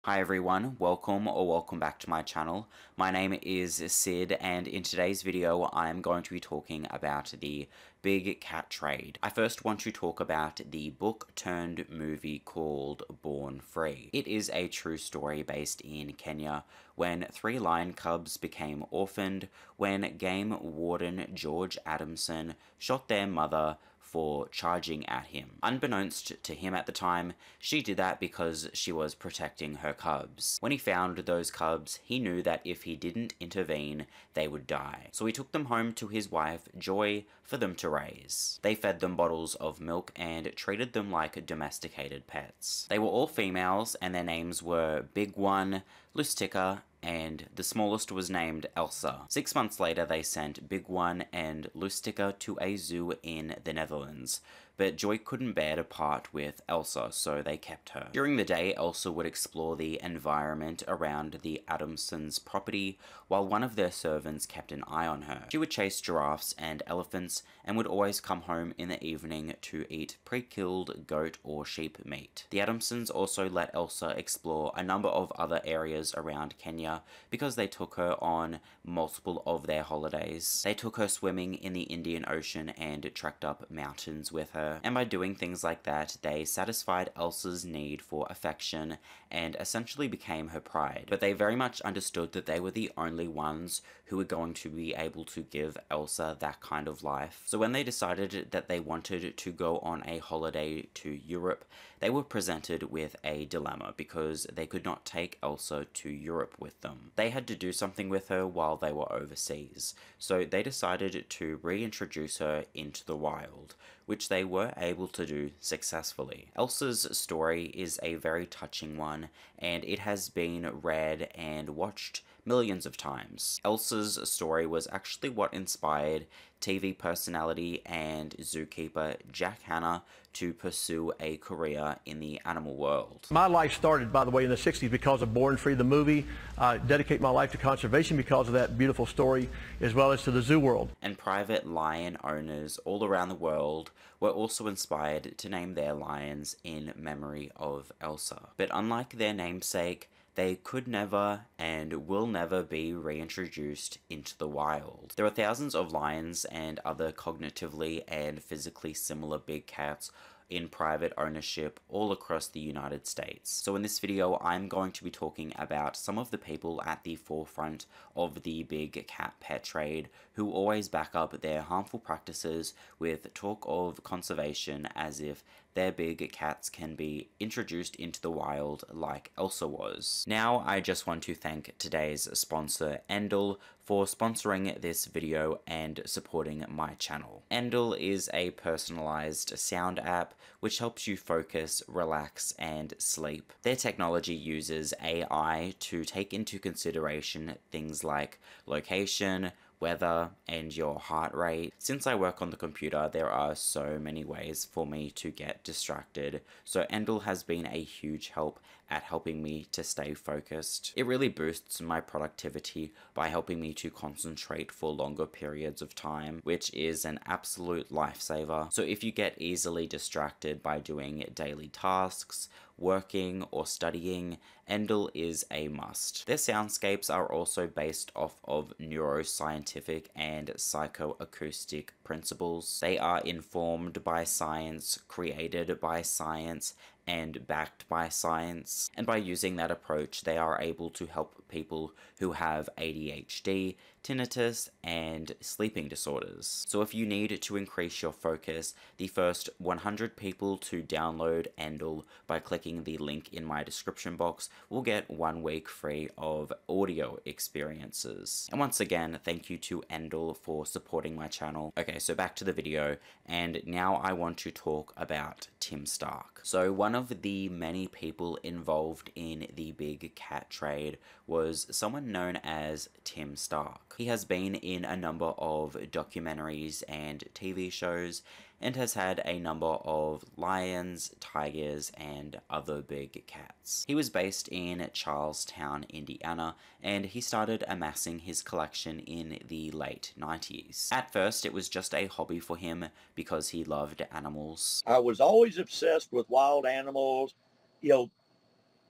Hi everyone, welcome back to my channel. My name is Sid, and in today's video I'm going to be talking about the big cat trade. I first want to talk about the book turned movie called Born Free. It is a true story based in Kenya when 3 lion cubs became orphaned when game warden George Adamson shot their mother for charging at him. Unbeknownst to him at the time, she did that because she was protecting her cubs. When he found those cubs, he knew that if he didn't intervene, they would die. So he took them home to his wife, Joy, for them to raise. They fed them bottles of milk and treated them like domesticated pets. They were all females, and their names were Big One, Lustica, and the smallest was named Elsa. 6 months later, they sent Big One and Lustica to a zoo in the Netherlands, but Joy couldn't bear to part with Elsa, so they kept her. During the day, Elsa would explore the environment around the Adamsons' property, while one of their servants kept an eye on her. She would chase giraffes and elephants, and would always come home in the evening to eat pre-killed goat or sheep meat. The Adamsons also let Elsa explore a number of other areas around Kenya because they took her on multiple of their holidays. They took her swimming in the Indian Ocean and trekked up mountains with her. And by doing things like that, they satisfied Elsa's need for affection and essentially became her pride. But they very much understood that they were the only ones who were going to be able to give Elsa that kind of life. So when they decided that they wanted to go on a holiday to Europe, they were presented with a dilemma because they could not take Elsa to Europe with them. They had to do something with her while they were overseas, so they decided to reintroduce her into the wild, which they were able to do successfully. Elsa's story is a very touching one, and it has been read and watched millions of times. Elsa's story was actually what inspired TV personality and zookeeper Jack Hanna to pursue a career in the animal world. My life started, by the way, in the 60s because of Born Free, the movie. I dedicate my life to conservation because of that beautiful story, as well as to the zoo world. And private lion owners all around the world were also inspired to name their lions in memory of Elsa. But unlike their namesake, they could never and will never be reintroduced into the wild. There are thousands of lions and other cognitively and physically similar big cats in private ownership all across the United States. So in this video, I'm going to be talking about some of the people at the forefront of the big cat pet trade who always back up their harmful practices with talk of conservation as if their big cats can be introduced into the wild like Elsa was. Now, I just want to thank today's sponsor, Endel, for sponsoring this video and supporting my channel. Endel is a personalized sound app which helps you focus, relax, and sleep. Their technology uses AI to take into consideration things like location, weather, and your heart rate. Since I work on the computer, there are so many ways for me to get distracted, so Endel has been a huge help at helping me to stay focused. It really boosts my productivity by helping me to concentrate for longer periods of time, which is an absolute lifesaver. So if you get easily distracted by doing daily tasks, working, or studying, Endel is a must. Their soundscapes are also based off of neuroscientific and psychoacoustic principles. They are informed by science, created by science, and backed by science. And by using that approach, they are able to help people who have ADHD, tinnitus, and sleeping disorders. So if you need to increase your focus, the first 100 people to download Endel by clicking the link in my description box will get 1 week free of audio experiences. And once again, thank you to Endel for supporting my channel. Okay, so back to the video, and now I want to talk about Tim Stark. So one of the many people involved in the big cat trade was someone known as Tim Stark. He has been in a number of documentaries and TV shows, and has had a number of lions, tigers, and other big cats. He was based in Charlestown, Indiana, and he started amassing his collection in the late 90s. At first, it was just a hobby for him because he loved animals. I was always obsessed with wild animals. You know,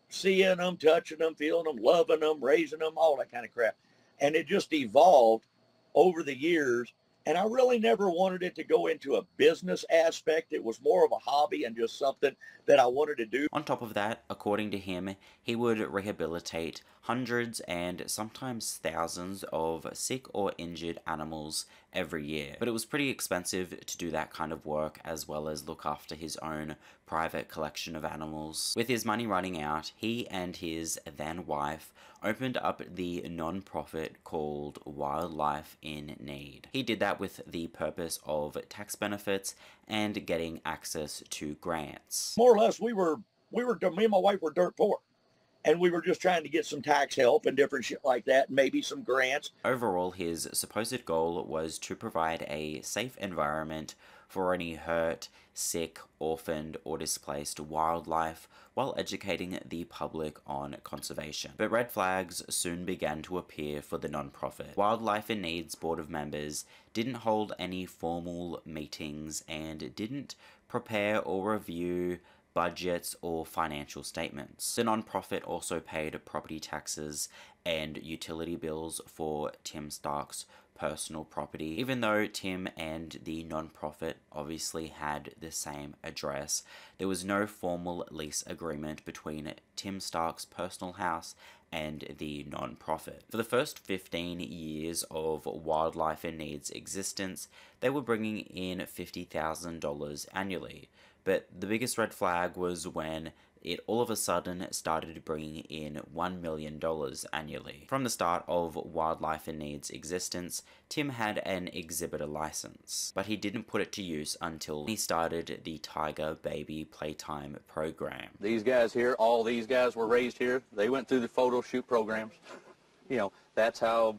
seeing them, touching them, feeling them, loving them, raising them, all that kind of crap. And it just evolved over the years. And I really never wanted it to go into a business aspect. It was more of a hobby and just something that I wanted to do. On top of that, according to him, he would rehabilitate hundreds and sometimes thousands of sick or injured animals every year. But it was pretty expensive to do that kind of work, as well as look after his own private collection of animals. With his money running out, he and his then wife opened up the non-profit called Wildlife in Need. He did that with the purpose of tax benefits and getting access to grants. More or less, me and my wife were dirt poor. And we were just trying to get some tax help and different shit like that, and maybe some grants. Overall, his supposed goal was to provide a safe environment for any hurt, sick, orphaned, or displaced wildlife while educating the public on conservation. But red flags soon began to appear for the nonprofit. Wildlife in Need's board of members didn't hold any formal meetings and didn't prepare or review budgets or financial statements. The nonprofit also paid property taxes and utility bills for Tim Stark's personal property. Even though Tim and the nonprofit obviously had the same address, there was no formal lease agreement between Tim Stark's personal house and the non-profit. For the first 15 years of Wildlife in Need's existence, they were bringing in $50,000 annually. But the biggest red flag was when it all of a sudden started bringing in $1 million annually. From the start of Wildlife in Need's existence, Tim had an exhibitor license, but he didn't put it to use until he started the Tiger Baby Playtime program. These guys here, all these guys were raised here. They went through the photo shoot programs. You know, that's how,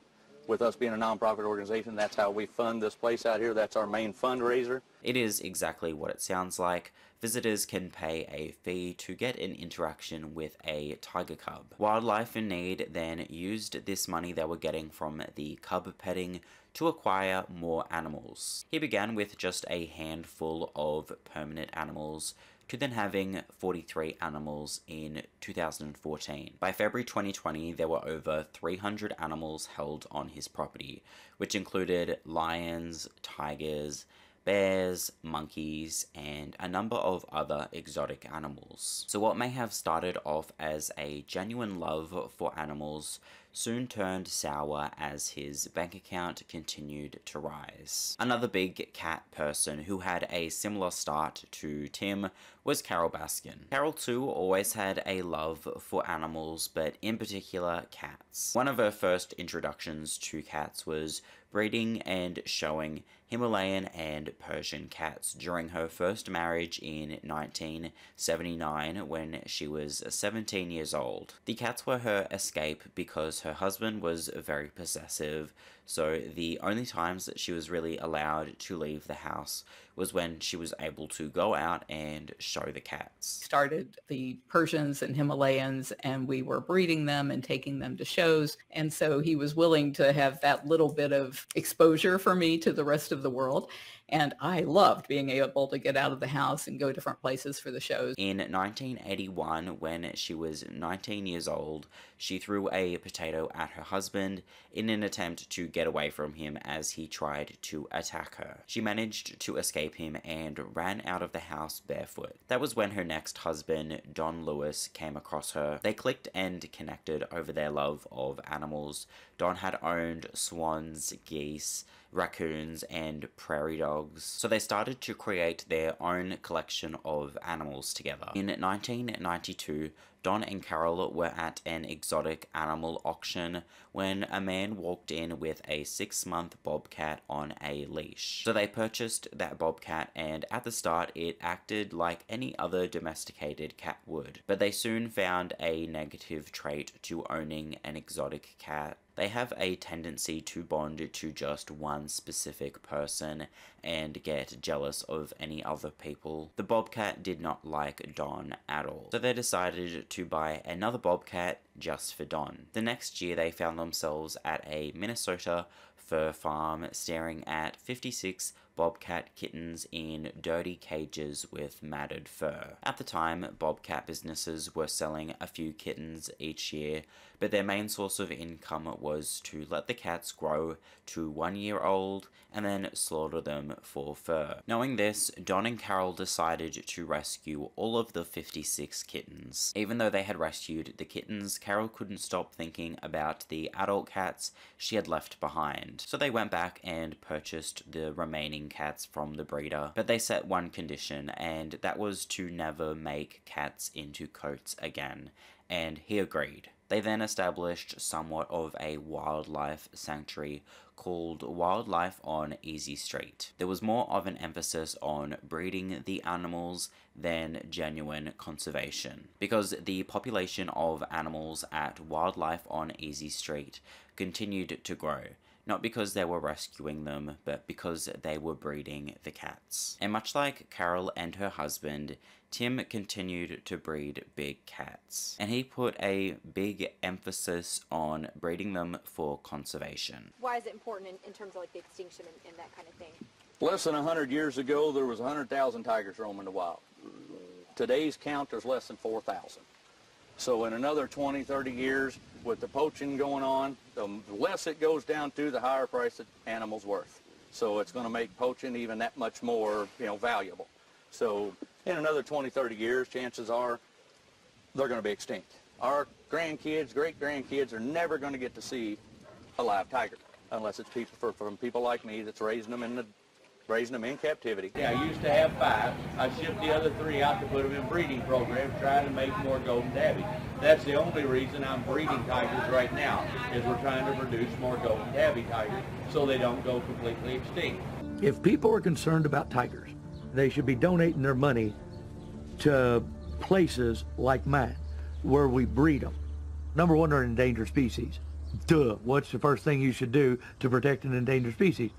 with us being a nonprofit organization, that's how we fund this place out here. That's our main fundraiser. It is exactly what it sounds like. Visitors can pay a fee to get an interaction with a tiger cub. Wildlife in Need then used this money they were getting from the cub petting to acquire more animals. He began with just a handful of permanent animals, to then having 43 animals in 2014. By February 2020, there were over 300 animals held on his property, which included lions, tigers, bears, monkeys, and a number of other exotic animals. So what may have started off as a genuine love for animals soon turned sour as his bank account continued to rise. Another big cat person who had a similar start to Tim was Carole Baskin. Carole too always had a love for animals, but in particular cats. One of her first introductions to cats was breeding and showing Himalayan and Persian cats during her first marriage in 1979 when she was 17 years old. The cats were her escape because her husband was very possessive, so the only times that she was really allowed to leave the house was when she was able to go out and show the cats. Started the Persians and Himalayans, and we were breeding them and taking them to shows, and so he was willing to have that little bit of exposure for me to the rest of the world. And I loved being able to get out of the house and go different places for the shows. In 1981, when she was 19 years old, she threw a potato at her husband in an attempt to get away from him as he tried to attack her. She managed to escape him and ran out of the house barefoot. That was when her next husband, Don Lewis, came across her. They clicked and connected over their love of animals. Don had owned swans, geese, raccoons, and prairie dogs, so they started to create their own collection of animals together. In 1992, Don and Carole were at an exotic animal auction when a man walked in with a 6-month bobcat on a leash. So they purchased that bobcat, and at the start it acted like any other domesticated cat would. But they soon found a negative trait to owning an exotic cat. They have a tendency to bond to just one specific person and get jealous of any other people. The bobcat did not like Don at all, so they decided to buy another bobcat just for Don. The next year they found themselves at a Minnesota fur farm staring at 56 bobcat kittens in dirty cages with matted fur. At the time, bobcat businesses were selling a few kittens each year, but their main source of income was to let the cats grow to 1 year old and then slaughter them for fur. Knowing this, Don and Carole decided to rescue all of the 56 kittens. Even though they had rescued the kittens, Carole couldn't stop thinking about the adult cats she had left behind. So they went back and purchased the remaining cats from the breeder, but they set one condition, and that was to never make cats into coats again, and he agreed. They then established somewhat of a wildlife sanctuary called Wildlife on Easy Street. There was more of an emphasis on breeding the animals than genuine conservation, because the population of animals at Wildlife on Easy Street continued to grow. Not because they were rescuing them, but because they were breeding the cats. And much like Carole and her husband, Tim continued to breed big cats. And he put a big emphasis on breeding them for conservation. Why is it important in terms of like the extinction and that kind of thing? Less than 100 years ago, there was 100,000 tigers roaming the wild. Today's count, there's less than 4,000. So in another 20, 30 years, with the poaching going on, the less it goes down to, the higher price the animal's worth. So it's going to make poaching even that much more, valuable. So in another 20, 30 years, chances are they're going to be extinct. Our grandkids, great-grandkids are never going to get to see a live tiger unless it's people from people like me that's raising them in captivity. Yeah, I used to have 5. I shipped the other 3 out to put them in breeding programs, trying to make more golden tabby. That's the only reason I'm breeding tigers right now, is we're trying to produce more golden tabby tigers so they don't go completely extinct. If people are concerned about tigers, they should be donating their money to places like mine where we breed them. Number one, they're an endangered species. Duh, what's the first thing you should do to protect an endangered species?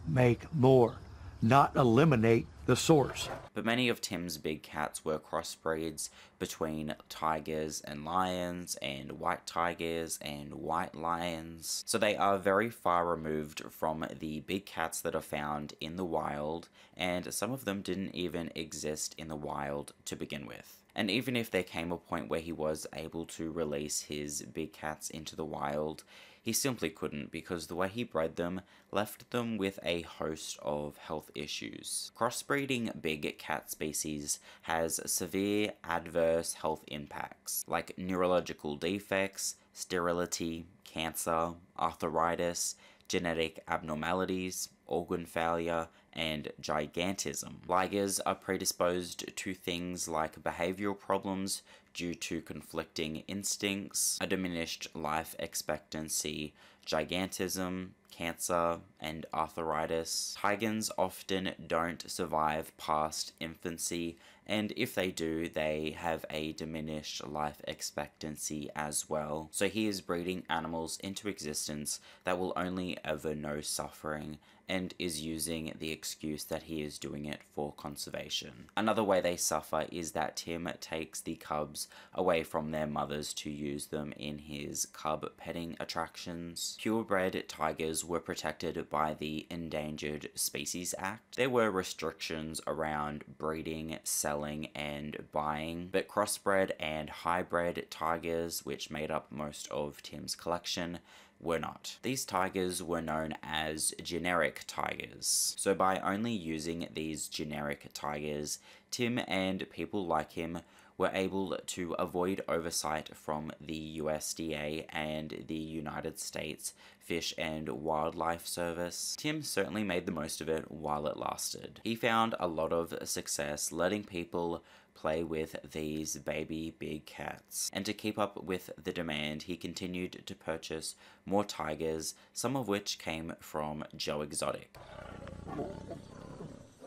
Make more, not eliminate the source. But many of Tim's big cats were crossbreeds between tigers and lions, and white tigers and white lions. So they are very far removed from the big cats that are found in the wild, and some of them didn't even exist in the wild to begin with. And even if there came a point where he was able to release his big cats into the wild, he simply couldn't, because the way he bred them left them with a host of health issues. Crossbreeding big cat species has severe adverse health impacts, like neurological defects, sterility, cancer, arthritis, genetic abnormalities, organ failure, and gigantism. Ligers are predisposed to things like behavioral problems due to conflicting instincts, a diminished life expectancy, gigantism, cancer, and arthritis. Tigers often don't survive past infancy, and if they do, they have a diminished life expectancy as well. So he is breeding animals into existence that will only ever know suffering, and is using the excuse that he is doing it for conservation. Another way they suffer is that Tim takes the cubs away from their mothers to use them in his cub petting attractions. Purebred tigers were protected by the Endangered Species Act. There were restrictions around breeding, selling, and buying, but crossbred and hybrid tigers, which made up most of Tim's collection, were not. These tigers were known as generic tigers. So by only using these generic tigers, Tim and people like him were able to avoid oversight from the USDA and the United States Fish and Wildlife Service. Tim certainly made the most of it while it lasted. He found a lot of success letting people play with these baby big cats. And to keep up with the demand, he continued to purchase more tigers, some of which came from Joe Exotic.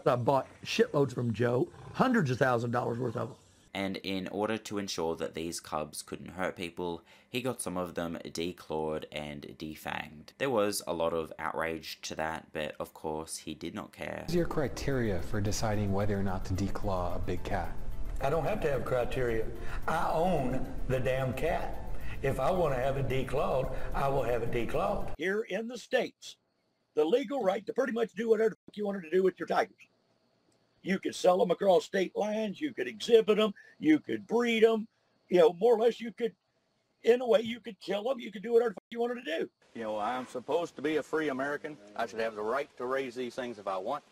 I bought shitloads from Joe, hundreds of $1,000s worth of them. And in order to ensure that these cubs couldn't hurt people, he got some of them declawed and defanged. There was a lot of outrage to that, but of course he did not care. What is your criteria for deciding whether or not to declaw a big cat? I don't have to have criteria. I own the damn cat. If I want to have it declawed, I will have it declawed. Here in the States, the legal right to pretty much do whatever you wanted to do with your tigers. You could sell them across state lines. You could exhibit them. You could breed them. You know, more or less you could, in a way, you could kill them. You could do whatever you wanted to do. You know, I'm supposed to be a free American. I should have the right to raise these things if I want.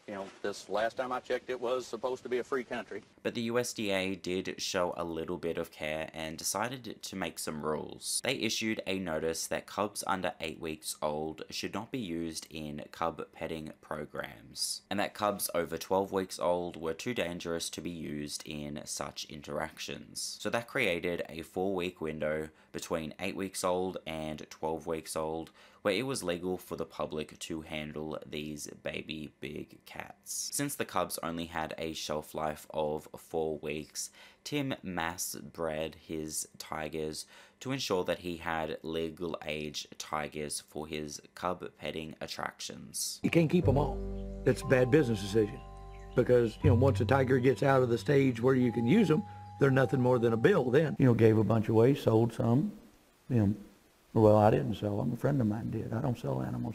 You know, this last time I checked, it was supposed to be a free country. But the USDA did show a little bit of care and decided to make some rules. They issued a notice that cubs under 8 weeks old should not be used in cub petting programs, and that cubs over 12 weeks old were too dangerous to be used in such interactions. So that created a 4-week window between 8 weeks old and 12 weeks old where it was legal for the public to handle these baby big cats. Since the cubs only had a shelf life of 4 weeks, Tim mass bred his tigers to ensure that he had legal age tigers for his cub petting attractions. You can't keep them all. That's a bad business decision because, you know, once a tiger gets out of the stage where you can use them, they're nothing more than a bill then. You know, gave a bunch away, sold some, you know. Well, I didn't sell them. A friend of mine did. I don't sell animals.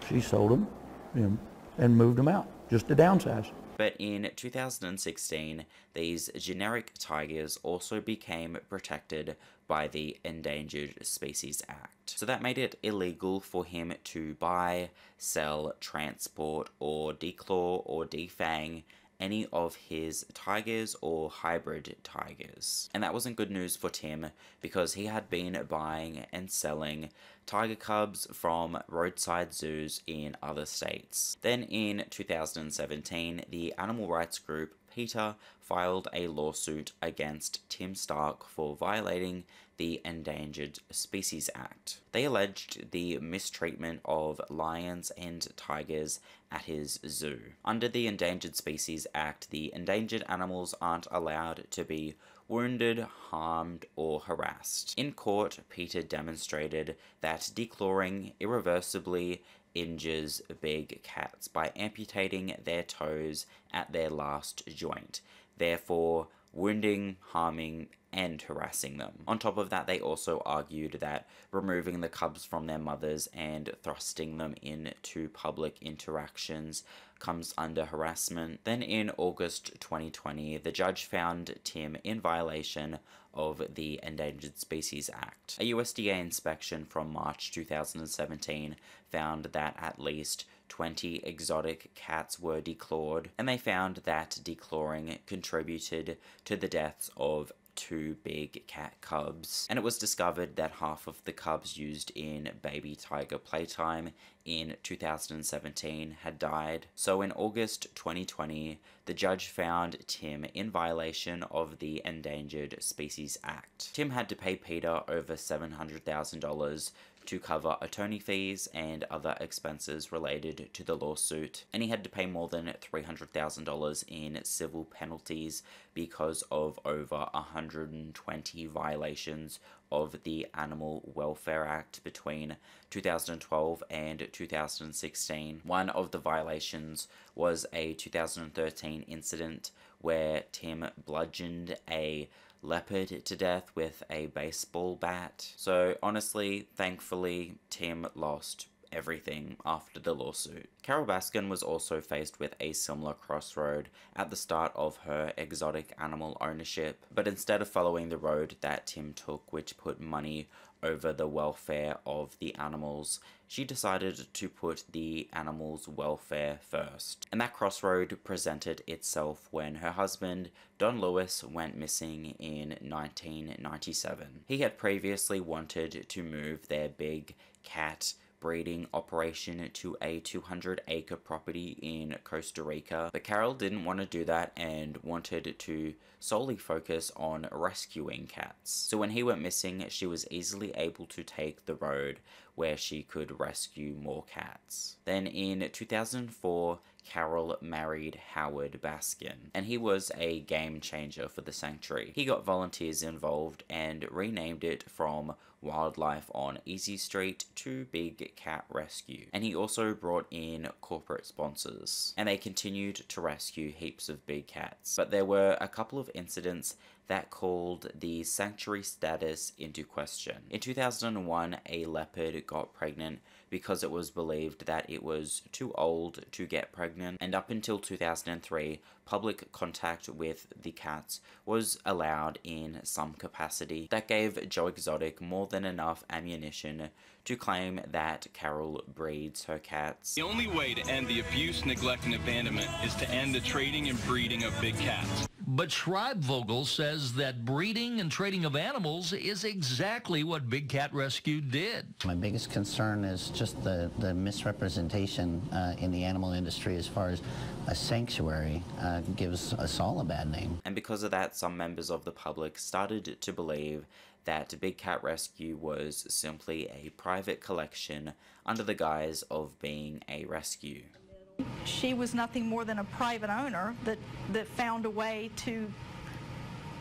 She sold them, you know, and moved them out just to downsize. But in 2016, these generic tigers also became protected by the Endangered Species Act. So that made it illegal for him to buy, sell, transport, or declaw or defang any of his tigers or hybrid tigers. And that wasn't good news for Tim because he had been buying and selling tiger cubs from roadside zoos in other states. Then in 2017, the animal rights group PETA filed a lawsuit against Tim Stark for violating the Endangered Species Act. They alleged the mistreatment of lions and tigers at his zoo. Under the Endangered Species Act, the endangered animals aren't allowed to be wounded, harmed, or harassed. In court, PETA demonstrated that declawing irreversibly injures big cats by amputating their toes at their last joint, therefore wounding, harming, and harassing them. On top of that, they also argued that removing the cubs from their mothers and thrusting them into public interactions comes under harassment. Then in August 2020, the judge found Tim in violation of the Endangered Species Act. A USDA inspection from March 2017 found that at least 20 exotic cats were declawed, and they found that declawing contributed to the deaths of 2 big cat cubs, and it was discovered that half of the cubs used in baby tiger playtime in 2017 had died. So in August 2020, the judge found Tim in violation of the Endangered Species Act. Tim had to pay PETA over $700,000 to cover attorney fees and other expenses related to the lawsuit, and he had to pay more than $300,000 in civil penalties because of over 120 violations of the Animal Welfare Act between 2012 and 2016. One of the violations was a 2013 incident where Tim bludgeoned a leopard to death with a baseball bat. So honestly, thankfully, Tim lost everything after the lawsuit. Carole Baskin was also faced with a similar crossroad at the start of her exotic animal ownership, but instead of following the road that Tim took, which put money over the welfare of the animals, she decided to put the animals' welfare first. And that crossroad presented itself when her husband, Don Lewis, went missing in 1997. He had previously wanted to move their big cat breeding operation to a 200-acre property in Costa Rica, but Carole didn't want to do that and wanted to solely focus on rescuing cats. So when he went missing, she was easily able to take the road where she could rescue more cats. Then in 2004, Carole married Howard Baskin, and he was a game changer for the sanctuary. He got volunteers involved and renamed it from Wildlife on Easy Street to Big Cat Rescue. And he also brought in corporate sponsors, and they continued to rescue heaps of big cats. But there were a couple of incidents that called the sanctuary status into question. In 2001, a leopard got pregnant because it was believed that it was too old to get pregnant, and up until 2003, public contact with the cats was allowed in some capacity. That gave Joe Exotic more than enough ammunition to claim that Carole breeds her cats. The only way to end the abuse, neglect, and abandonment is to end the trading and breeding of big cats. But Schreibvogel says that breeding and trading of animals is exactly what Big Cat Rescue did. My biggest concern is just the misrepresentation in the animal industry as far as a sanctuary gives us all a bad name. And because of that, some members of the public started to believe that Big Cat Rescue was simply a private collection under the guise of being a rescue. She was nothing more than a private owner that found a way to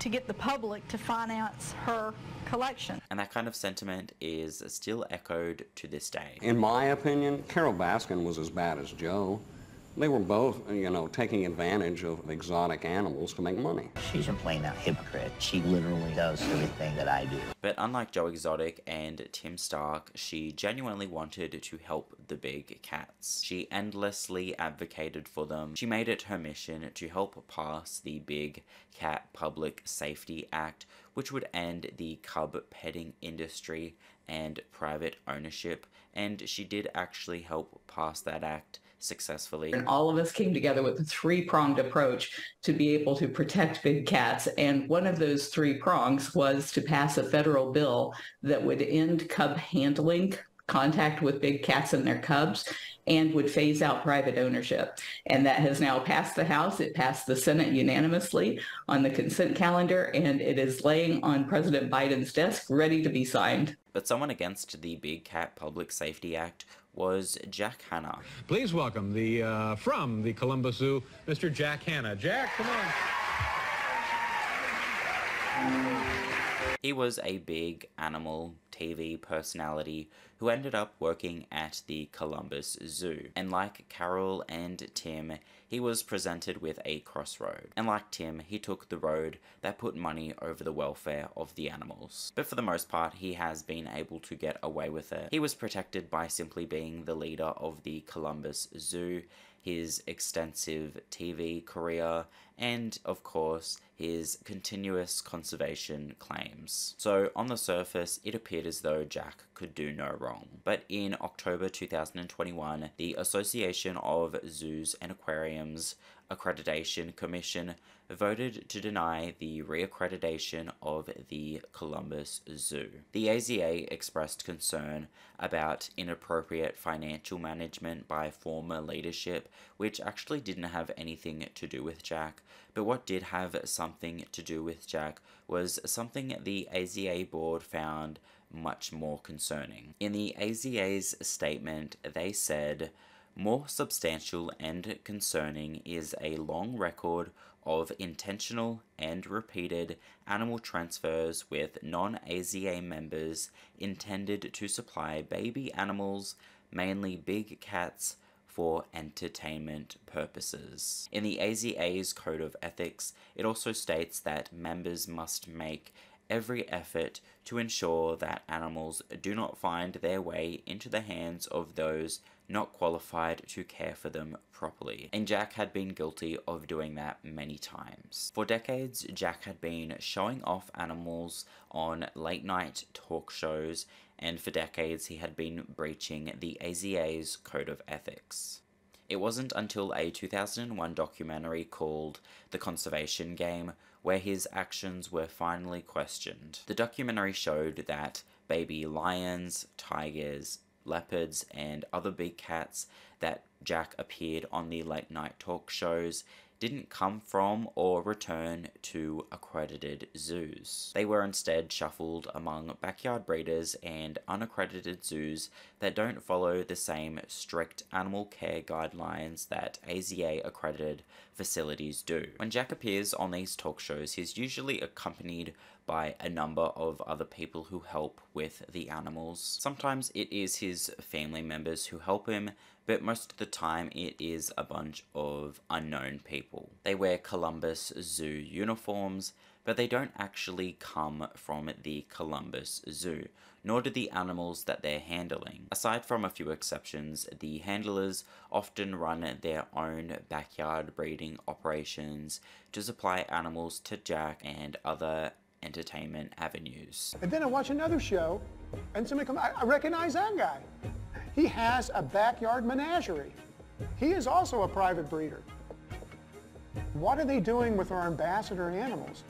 get the public to finance her collection. And that kind of sentiment is still echoed to this day. In my opinion, Carole Baskin was as bad as Joe. They were both, taking advantage of exotic animals to make money. She's a plain out hypocrite. She literally does everything that I do. But unlike Joe Exotic and Tim Stark, she genuinely wanted to help the big cats. She endlessly advocated for them. She made it her mission to help pass the Big Cat Public Safety Act, which would end the cub petting industry and private ownership, and she did actually help pass that act successfully. And all of us came together with a three-pronged approach to be able to protect big cats, and one of those three prongs was to pass a federal bill that would end cub handling, contact with big cats and their cubs, and would phase out private ownership. And that has now passed the House. It passed the Senate unanimously on the consent calendar, and it is laying on President Biden's desk ready to be signed. But someone against the Big Cat Public Safety Act was Jack Hanna. Please welcome from the Columbus Zoo, Mr. Jack Hanna. Jack, come on. He was a big animal TV personality who ended up working at the Columbus Zoo. And like Carole and Tim, he was presented with a crossroad. And like Tim, he took the road that put money over the welfare of the animals. But for the most part, he has been able to get away with it. He was protected by simply being the leader of the Columbus Zoo, his extensive TV career, and of course his continuous conservation claims. So on the surface, it appeared as though Jack could do no wrong. But in October 2021, the Association of Zoos and Aquariums Accreditation Commission voted to deny the reaccreditation of the Columbus Zoo. The AZA expressed concern about inappropriate financial management by former leadership, which actually didn't have anything to do with Jack, but what did have something to do with Jack was something the AZA board found much more concerning. In the AZA's statement, they said, "More substantial and concerning is a long record of intentional and repeated animal transfers with non-AZA members intended to supply baby animals, mainly big cats, for entertainment purposes." In the AZA's Code of Ethics, it also states that members must make every effort to ensure that animals do not find their way into the hands of those not qualified to care for them properly. And Jack had been guilty of doing that many times. For decades, Jack had been showing off animals on late-night talk shows, and for decades he had been breaching the AZA's Code of Ethics. It wasn't until a 2001 documentary called The Conservation Game where his actions were finally questioned. The documentary showed that baby lions, tigers, leopards, and other big cats that Jack appeared on the late-night talk shows didn't come from or return to accredited zoos. They were instead shuffled among backyard breeders and unaccredited zoos that don't follow the same strict animal care guidelines that AZA-accredited facilities do. When Jack appears on these talk shows, he's usually accompanied by a number of other people who help with the animals. Sometimes it is his family members who help him, but most of the time it is a bunch of unknown people. They wear Columbus Zoo uniforms, but they don't actually come from the Columbus Zoo, nor do the animals that they're handling. Aside from a few exceptions, the handlers often run their own backyard breeding operations to supply animals to Jack and other entertainment avenues. And then I watch another show, and somebody comes, I recognize that guy. He has a backyard menagerie. He is also a private breeder. What are they doing with our ambassador animals?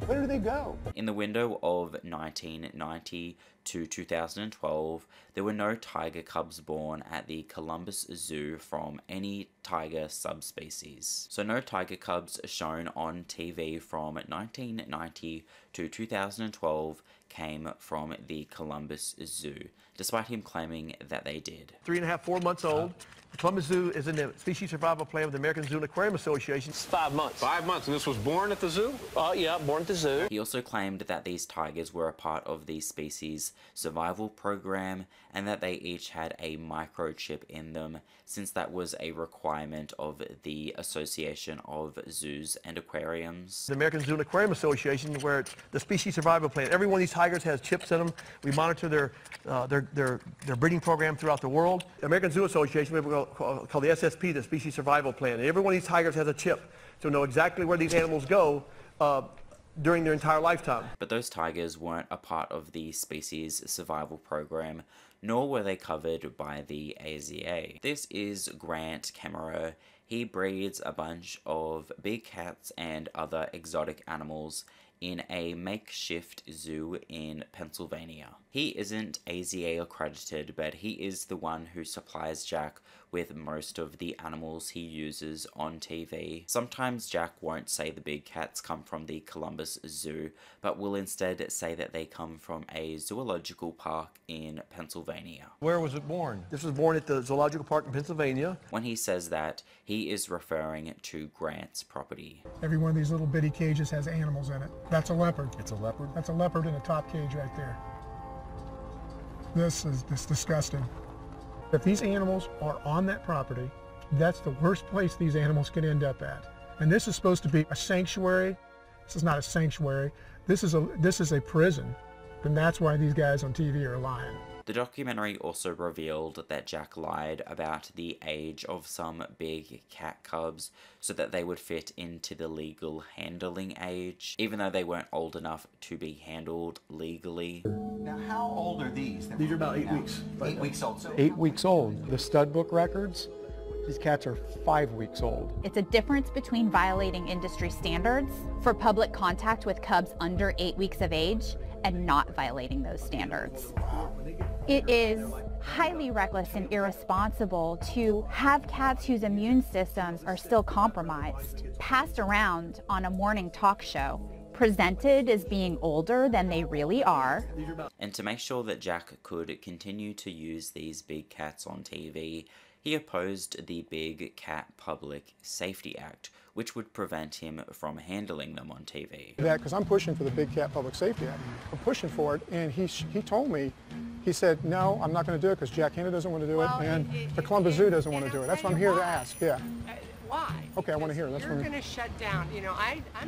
Where do they go? In the window of 1990 to 2012, there were no tiger cubs born at the Columbus Zoo from any tiger subspecies. So no tiger cubs shown on TV from 1990 to 2012 came from the Columbus Zoo, despite him claiming that they did. 3.5, 4 months old. The Columbus Zoo is in the species survival plan with the American Zoo and Aquarium Association. It's 5 months. 5 months, and this was born at the zoo? Yeah, born at the zoo. He also claimed that these tigers were a part of the species survival program and that they each had a microchip in them, since that was a requirement of the Association of Zoos and Aquariums. The American Zoo and Aquarium Association, where it's the species survival plan. Every one of these tigers has chips in them. We monitor their breeding program throughout the world. The American Zoo Association, we have called the SSP, the species survival plan. And every one of these tigers has a chip to know exactly where these animals go during their entire lifetime. But those tigers weren't a part of the species survival program, nor were they covered by the AZA. This is Grant Kemmerer. He breeds a bunch of big cats and other exotic animals in a makeshift zoo in Pennsylvania. He isn't AZA accredited, but he is the one who supplies Jack with most of the animals he uses on TV. Sometimes Jack won't say the big cats come from the Columbus Zoo, but will instead say that they come from a zoological park in Pennsylvania. Where was it born? This was born at the zoological park in Pennsylvania. When he says that, he is referring to Grant's property. Every one of these little bitty cages has animals in it. That's a leopard. It's a leopard? That's a leopard in the top cage right there. This is disgusting. If these animals are on that property, that's the worst place these animals could end up at. And this is supposed to be a sanctuary. This is not a sanctuary. This is a prison. And that's why these guys on TV are lying. The documentary also revealed that Jack lied about the age of some big cat cubs so that they would fit into the legal handling age, even though they weren't old enough to be handled legally. Now, how old are these? These are about 8 weeks. 8 weeks old. So 8 weeks old. The stud book records, these cats are 5 weeks old. It's a difference between violating industry standards for public contact with cubs under 8 weeks of age and not violating those standards. It is highly reckless and irresponsible to have cats whose immune systems are still compromised, passed around on a morning talk show, presented as being older than they really are. And to make sure that Jack could continue to use these big cats on TV, he opposed the Big Cat Public Safety Act, which would prevent him from handling them on TV. Because I'm pushing for the Big Cat Public Safety Act. I'm pushing for it, and he told me, he said, no, I'm not going to do it because Jack Hanna doesn't want to do it, and the Columbus Zoo doesn't want to do it. That's what I'm here to ask, yeah. Why? Okay, I want to hear it. You're going to shut down,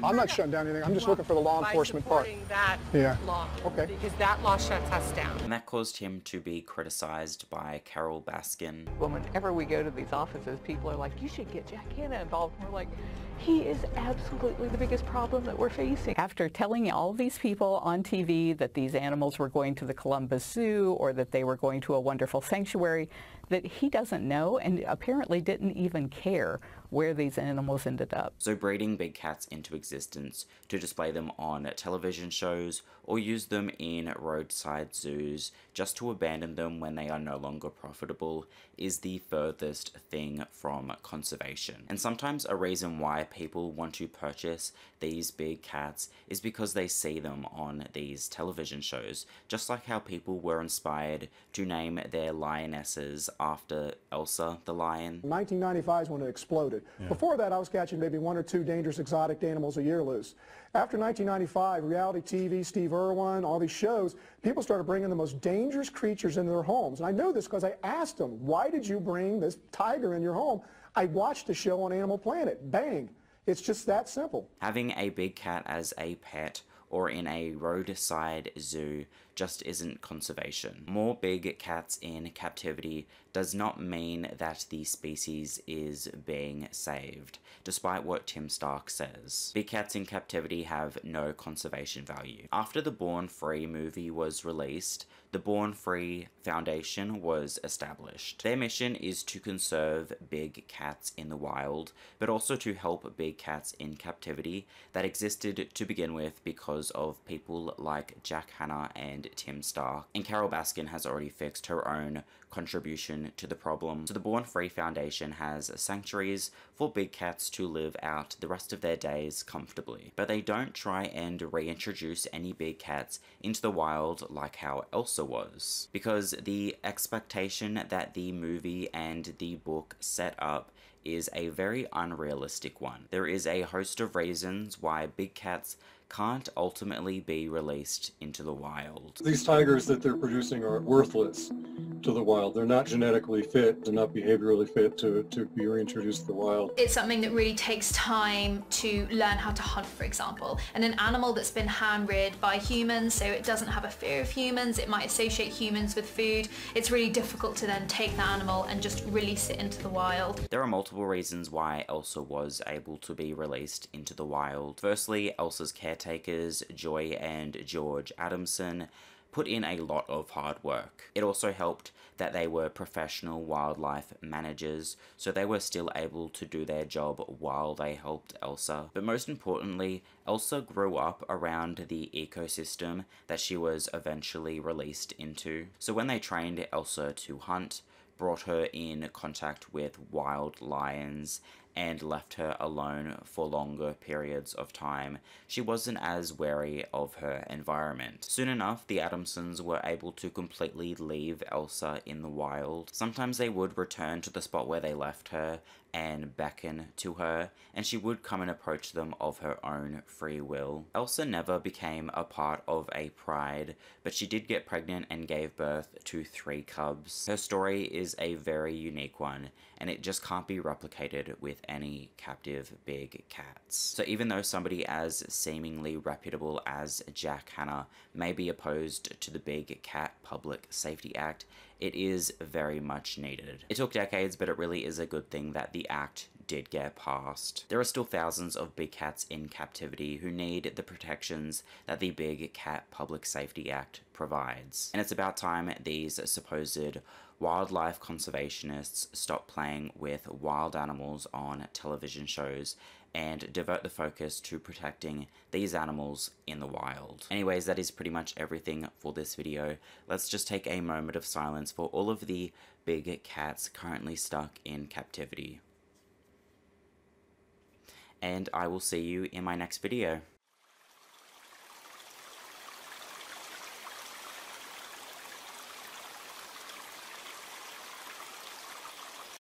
I'm not shutting down anything. I'm just looking for the law enforcement part. That law. Okay. Because that law shuts us down. And that caused him to be criticized by Carole Baskin. Well, whenever we go to these offices, people are like, you should get Jack Hanna involved. And we're like, he is absolutely the biggest problem that we're facing. After telling all these people on TV that these animals were going to the Columbus Zoo or that they were going to a wonderful sanctuary, that he doesn't know and apparently didn't even care where these animals ended up. So breeding big cats into existence to display them on television shows or use them in roadside zoos just to abandon them when they are no longer profitable is the furthest thing from conservation. And sometimes a reason why people want to purchase these big cats is because they see them on these television shows, just like how people were inspired to name their lionesses after Elsa the lion. 1995 is when it exploded. Yeah. Before that, I was catching maybe 1 or 2 dangerous exotic animals a year loose. After 1995, reality TV, Steve Irwin, all these shows, people started bringing the most dangerous creatures into their homes. And I know this because I asked them, why did you bring this tiger in your home? I watched the show on Animal Planet. Bang. It's just that simple. Having a big cat as a pet or in a roadside zoo just isn't conservation. More big cats in captivity does not mean that the species is being saved, despite what Tim Stark says. Big cats in captivity have no conservation value. After the Born Free movie was released, the Born Free Foundation was established. Their mission is to conserve big cats in the wild, but also to help big cats in captivity that existed to begin with because of people like Jack Hanna and Tim Stark. And Carole Baskin has already fixed her own contribution to the problem. So the Born Free Foundation has sanctuaries for big cats to live out the rest of their days comfortably. But they don't try and reintroduce any big cats into the wild like how Elsa was. Because the expectation that the movie and the book set up is a very unrealistic one. There is a host of reasons why big cats can't ultimately be released into the wild. These tigers that they're producing are worthless to the wild. They're not genetically fit and not behaviorally fit to be reintroduced to the wild. It's something that really takes time to learn how to hunt, for example. And an animal that's been hand-reared by humans, so it doesn't have a fear of humans, it might associate humans with food, it's really difficult to then take the animal and just release it into the wild. There are multiple reasons why Elsa was able to be released into the wild. Firstly, Elsa's caretakers, Joy and George Adamson, put in a lot of hard work. It also helped that they were professional wildlife managers, so they were still able to do their job while they helped Elsa. But most importantly, Elsa grew up around the ecosystem that she was eventually released into. So when they trained Elsa to hunt, brought her in contact with wild lions, and left her alone for longer periods of time, she wasn't as wary of her environment. Soon enough, the Adamsons were able to completely leave Elsa in the wild. Sometimes they would return to the spot where they left her and beckon to her, and she would come and approach them of her own free will. Elsa never became a part of a pride, but she did get pregnant and gave birth to 3 cubs. Her story is a very unique one, and it just can't be replicated with any captive big cats. So even though somebody as seemingly reputable as Jack Hanna may be opposed to the Big Cat Public Safety Act, it is very much needed. It took decades, but it really is a good thing that the act did get passed. There are still thousands of big cats in captivity who need the protections that the Big Cat Public Safety Act provides. And it's about time these supposed wildlife conservationists stop playing with wild animals on television shows and divert the focus to protecting these animals in the wild. Anyways, that is pretty much everything for this video. Let's just take a moment of silence for all of the big cats currently stuck in captivity. And I will see you in my next video.